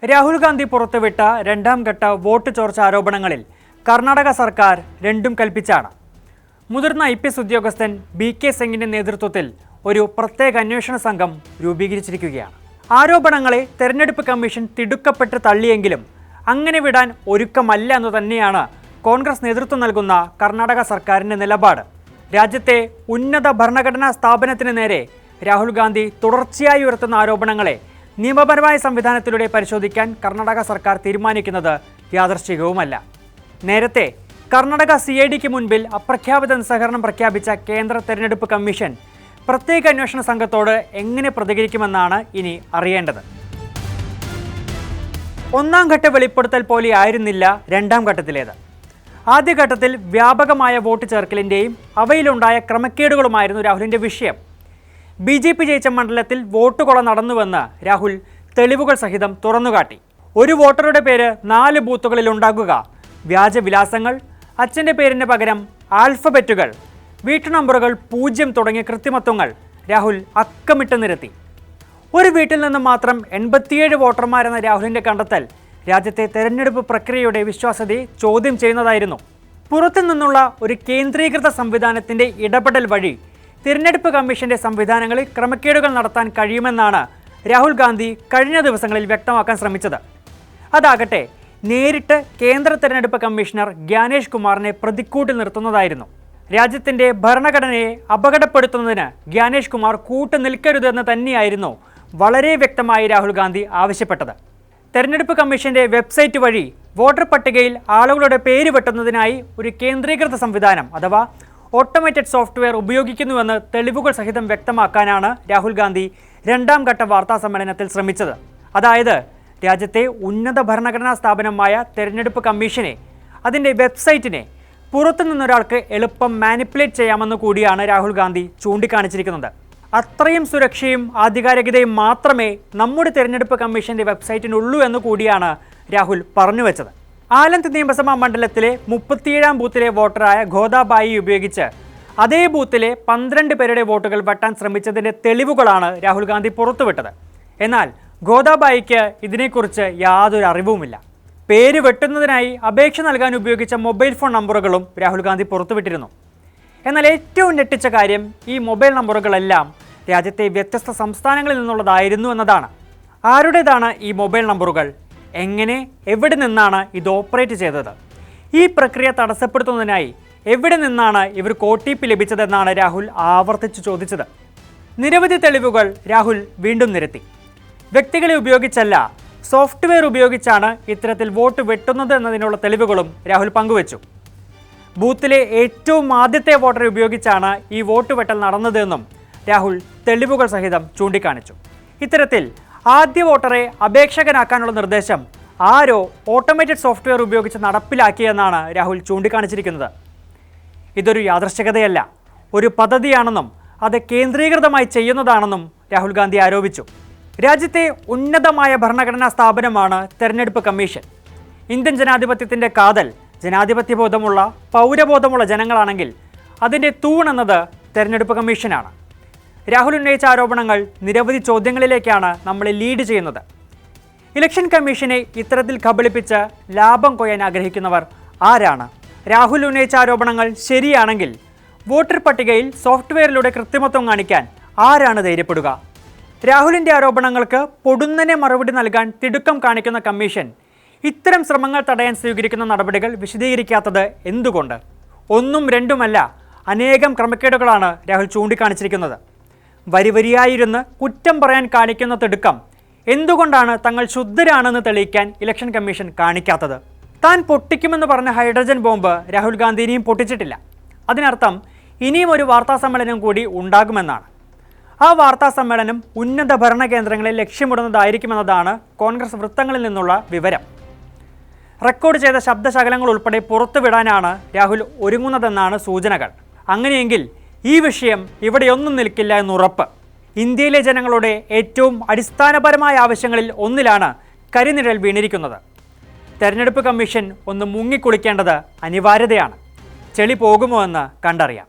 രാഹുൽ ഗാന്ധി പുറത്തുവിട്ട രണ്ടാം ഘട്ട വോട്ട് ചോർച്ച ആരോപണങ്ങളിൽ കർണാടക സർക്കാർ രണ്ടും കൽപ്പിച്ചാണ്. മുതിർന്ന IPS ഉദ്യോഗസ്ഥൻ BK സിംഗിന്റെ നേതൃത്വത്തിൽ ഒരു പ്രത്യേക അന്വേഷണ സംഘം രൂപീകരിച്ചിരിക്കുകയാണ്. ആരോപണങ്ങളെ തെരഞ്ഞെടുപ്പ് കമ്മീഷൻ തിടുക്കപ്പെട്ട് തള്ളിയെങ്കിലും അങ്ങനെ വിടാൻ ഒരുക്കമല്ല എന്ന് തന്നെയാണ് കോൺഗ്രസ് നേതൃത്വം നൽകുന്ന കർണാടക സർക്കാരിന്റെ നിലപാട്. രാജ്യത്തെ ഉന്നത ഭരണഘടനാ സ്ഥാപനത്തിന് നേരെ രാഹുൽ ഗാന്ധി തുടർച്ചയായി ഉയർത്തുന്ന ആരോപണങ്ങളെ നിയമപരമായ സംവിധാനത്തിലൂടെ പരിശോധിക്കാൻ കർണാടക സർക്കാർ തീരുമാനിക്കുന്നത് യാദൃശ്ചികവുമല്ല. നേരത്തെ കർണാടക CIDക്ക് മുൻപിൽ അപ്രഖ്യാപിത നിസ്സഹകരണം പ്രഖ്യാപിച്ച കേന്ദ്ര തെരഞ്ഞെടുപ്പ് കമ്മീഷൻ പ്രത്യേക അന്വേഷണ സംഘത്തോട് എങ്ങനെ പ്രതികരിക്കുമെന്നാണ് ഇനി അറിയേണ്ടത്. ഒന്നാം ഘട്ട വെളിപ്പെടുത്തൽ പോലെ ആയിരുന്നില്ല രണ്ടാം ഘട്ടത്തിലേത്. ആദ്യഘട്ടത്തിൽ വ്യാപകമായ വോട്ട് ചേർക്കലിൻ്റെയും അവയിലുണ്ടായ ക്രമക്കേടുകളുമായിരുന്നു രാഹുലിൻ്റെ വിഷയം. BJP ജയിച്ച മണ്ഡലത്തിൽ വോട്ടുകൊള നടന്നുവെന്ന് രാഹുൽ തെളിവുകൾ സഹിതം തുറന്നുകാട്ടി. ഒരു വോട്ടറുടെ പേര് 4 ബൂത്തുകളിൽ ഉണ്ടാകുക, വ്യാജവിലാസങ്ങൾ, അച്ഛൻ്റെ പേരിന് പകരം ആൽഫബറ്റുകൾ, വീട്ടു നമ്പറുകൾ 0 തുടങ്ങിയ കൃത്രിമത്വങ്ങൾ രാഹുൽ അക്കമിട്ട് നിരത്തി. ഒരു വീട്ടിൽ നിന്ന് മാത്രം 87 വോട്ടർമാരെന്ന രാഹുലിൻ്റെ കണ്ടെത്തൽ രാജ്യത്തെ തെരഞ്ഞെടുപ്പ് പ്രക്രിയയുടെ വിശ്വാസ്യതയെ ചോദ്യം ചെയ്യുന്നതായിരുന്നു. പുറത്തു നിന്നുള്ള ഒരു കേന്ദ്രീകൃത സംവിധാനത്തിൻ്റെ ഇടപെടൽ വഴി തിരഞ്ഞെടുപ്പ് കമ്മീഷന്റെ സംവിധാനങ്ങളിൽ ക്രമക്കേടുകൾ നടത്താൻ കഴിയുമെന്നാണ് രാഹുൽ ഗാന്ധി കഴിഞ്ഞ ദിവസങ്ങളിൽ വ്യക്തമാക്കാൻ ശ്രമിച്ചത്. അതാകട്ടെ നേരിട്ട് കേന്ദ്ര തെരഞ്ഞെടുപ്പ് കമ്മീഷണർ ഗ്യാനേഷ് കുമാറിനെ പ്രതിക്കൂട്ടിൽ നിർത്തുന്നതായിരുന്നു. രാജ്യത്തിൻ്റെ ഭരണഘടനയെ അപകടപ്പെടുത്തുന്നതിന് ഗ്യാനേഷ് കുമാർ കൂട്ടുനിൽക്കരുതെന്ന് തന്നെയായിരുന്നു വളരെ വ്യക്തമായി രാഹുൽ ഗാന്ധി ആവശ്യപ്പെട്ടത്. തെരഞ്ഞെടുപ്പ് കമ്മീഷന്റെ വെബ്സൈറ്റ് വഴി വോട്ടർ പട്ടികയിൽ ആളുകളുടെ പേര് വെട്ടുന്നതിനായി ഒരു കേന്ദ്രീകൃത സംവിധാനം അഥവാ ഓട്ടോമേറ്റഡ് സോഫ്റ്റ്വെയർ ഉപയോഗിക്കുന്നുവെന്ന് തെളിവുകൾ സഹിതം വ്യക്തമാക്കാനാണ് രാഹുൽ ഗാന്ധി രണ്ടാം ഘട്ട വാർത്താ സമ്മേളനത്തിൽ ശ്രമിച്ചത്. അതായത് രാജ്യത്തെ ഉന്നത ഭരണഘടനാ സ്ഥാപനമായ തെരഞ്ഞെടുപ്പ് കമ്മീഷനെ, അതിൻ്റെ വെബ്സൈറ്റിനെ പുറത്തു നിന്നൊരാൾക്ക് എളുപ്പം മാനിപ്പുലേറ്റ് ചെയ്യാമെന്ന് കൂടിയാണ് രാഹുൽ ഗാന്ധി ചൂണ്ടിക്കാണിച്ചിരിക്കുന്നത്. അത്രയും സുരക്ഷയും ആധികാരികതയും മാത്രമേ നമ്മുടെ തെരഞ്ഞെടുപ്പ് കമ്മീഷന്റെ വെബ്സൈറ്റിനുള്ളൂ എന്ന് കൂടിയാണ് രാഹുൽ പറഞ്ഞുവെച്ചത്. ആലന്ത് നിയമസഭാ മണ്ഡലത്തിലെ 37ാം ബൂത്തിലെ വോട്ടറായ ഗോദാബായി ഉപയോഗിച്ച് അതേ ബൂത്തിലെ 12 പേരുടെ വോട്ടുകൾ വെട്ടാൻ ശ്രമിച്ചതിൻ്റെ തെളിവുകളാണ് രാഹുൽ ഗാന്ധി പുറത്തുവിട്ടത്. എന്നാൽ ഗോദാബായിക്ക് ഇതിനെക്കുറിച്ച് യാതൊരു അറിവുമില്ല. പേര് വെട്ടുന്നതിനായി അപേക്ഷ നൽകാൻ ഉപയോഗിച്ച മൊബൈൽ ഫോൺ നമ്പറുകളും രാഹുൽ ഗാന്ധി പുറത്തുവിട്ടിരുന്നു. എന്നാൽ ഏറ്റവും ഞെട്ടിച്ച കാര്യം ഈ മൊബൈൽ നമ്പറുകളെല്ലാം രാജ്യത്തെ വ്യത്യസ്ത സംസ്ഥാനങ്ങളിൽ നിന്നുള്ളതായിരുന്നു എന്നതാണ്. ആരുടേതാണ് ഈ മൊബൈൽ നമ്പറുകൾ? എങ്ങനെ, എവിടെ നിന്നാണ് ഇത് ഓപ്പറേറ്റ് ചെയ്തത്? ഈ പ്രക്രിയ തടസ്സപ്പെടുത്തുന്നതിനായി എവിടെ നിന്നാണ് ഇവർക്ക് OTP ലഭിച്ചതെന്നാണ് രാഹുൽ ആവർത്തിച്ചു ചോദിച്ചത്. നിരവധി തെളിവുകൾ രാഹുൽ വീണ്ടും നിരത്തി. വ്യക്തികളെ ഉപയോഗിച്ചല്ല, സോഫ്റ്റ്വെയർ ഉപയോഗിച്ചാണ് ഇത്തരത്തിൽ വോട്ട് വെട്ടുന്നത് എന്നതിനുള്ള തെളിവുകളും രാഹുൽ പങ്കുവച്ചു. ബൂത്തിലെ ഏറ്റവും ആദ്യത്തെ വോട്ടറെ ഉപയോഗിച്ചാണ് ഈ വോട്ട് വെട്ടൽ നടന്നതെന്നും രാഹുൽ തെളിവുകൾ സഹിതം ചൂണ്ടിക്കാണിച്ചു. ഇത്തരത്തിൽ ആദ്യ വോട്ടറെ അപേക്ഷകനാക്കാനുള്ള നിർദ്ദേശം ആരോ ഓട്ടോമേറ്റഡ് സോഫ്റ്റ്വെയർ ഉപയോഗിച്ച് നടപ്പിലാക്കിയെന്നാണ് രാഹുൽ ചൂണ്ടിക്കാണിച്ചിരിക്കുന്നത്. ഇതൊരു യാദൃശ്ചികതയല്ല, ഒരു പദ്ധതിയാണെന്നും അത് കേന്ദ്രീകൃതമായി ചെയ്യുന്നതാണെന്നും രാഹുൽ ഗാന്ധി ആരോപിച്ചു. രാജ്യത്തെ ഉന്നതമായ ഭരണഘടനാ സ്ഥാപനമാണ് തെരഞ്ഞെടുപ്പ് കമ്മീഷൻ. ഇന്ത്യൻ ജനാധിപത്യത്തിൻ്റെ കാതൽ ജനാധിപത്യബോധമുള്ള, പൗരബോധമുള്ള ജനങ്ങളാണെങ്കിൽ അതിൻ്റെ തൂണെന്നത് തെരഞ്ഞെടുപ്പ് കമ്മീഷനാണ്. രാഹുൽ ഉന്നയിച്ച ആരോപണങ്ങൾ നിരവധി ചോദ്യങ്ങളിലേക്കാണ് നമ്മളെ ലീഡ് ചെയ്യുന്നത്. ഇലക്ഷൻ കമ്മീഷനെ ഇത്തരത്തിൽ കബളിപ്പിച്ച് ലാഭം കൊയ്യാൻ ആഗ്രഹിക്കുന്നവർ ആരാണ്? രാഹുൽ ഉന്നയിച്ച ആരോപണങ്ങൾ ശരിയാണെങ്കിൽ വോട്ടർ പട്ടികയിൽ സോഫ്റ്റ്വെയറിലൂടെ കൃത്രിമത്വം കാണിക്കാൻ ആരാണ് ധൈര്യപ്പെടുക? രാഹുലിൻ്റെ ആരോപണങ്ങൾക്ക് പൊടുന്നനെ മറുപടി നൽകാൻ തിടുക്കം കാണിക്കുന്ന കമ്മീഷൻ ഇത്തരം ശ്രമങ്ങൾ തടയാൻ സ്വീകരിക്കുന്ന നടപടികൾ വിശദീകരിക്കാത്തത് എന്തുകൊണ്ട്? ഒന്നും രണ്ടുമല്ല, അനേകം ക്രമക്കേടുകളാണ് രാഹുൽ ചൂണ്ടിക്കാണിച്ചിരിക്കുന്നത്. വരിവരിയായിരുന്ന് കുറ്റം പറയാൻ കാണിക്കുന്ന തിടുക്കം എന്തുകൊണ്ടാണ് തങ്ങൾ ശുദ്ധരാണെന്ന് തെളിയിക്കാൻ ഇലക്ഷൻ കമ്മീഷൻ കാണിക്കാത്തത്? താൻ പൊട്ടിക്കുമെന്ന് പറഞ്ഞ ഹൈഡ്രജൻ ബോംബ് രാഹുൽ ഗാന്ധി ഇനിയും പൊട്ടിച്ചിട്ടില്ല. അതിനർത്ഥം ഇനിയും ഒരു വാർത്താ സമ്മേളനം കൂടി ഉണ്ടാകുമെന്നാണ്. ആ വാർത്താ സമ്മേളനം ഉന്നത ഭരണ കേന്ദ്രങ്ങളെ ലക്ഷ്യമിടുന്നതായിരിക്കുമെന്നതാണ് കോൺഗ്രസ് വൃത്തങ്ങളിൽ നിന്നുള്ള വിവരം. റെക്കോർഡ് ചെയ്ത ശബ്ദശകലങ്ങൾ ഉൾപ്പെടെ പുറത്തുവിടാനാണ് രാഹുൽ ഒരുങ്ങുന്നതെന്നാണ് സൂചനകൾ. അങ്ങനെയെങ്കിൽ ഈ വിഷയം ഇവിടെയൊന്നും നിൽക്കില്ല എന്നുറപ്പ്. ഇന്ത്യയിലെ ജനങ്ങളുടെ ഏറ്റവും അടിസ്ഥാനപരമായ ആവശ്യങ്ങളിൽ ഒന്നിലാണ് കരിനിഴൽ വീണിരിക്കുന്നത്. തെരഞ്ഞെടുപ്പ് കമ്മീഷൻ ഒന്ന് മുങ്ങിക്കുളിക്കേണ്ടത് അനിവാര്യതയാണ്. ചെളി പോകുമോ എന്ന് കണ്ടറിയാം.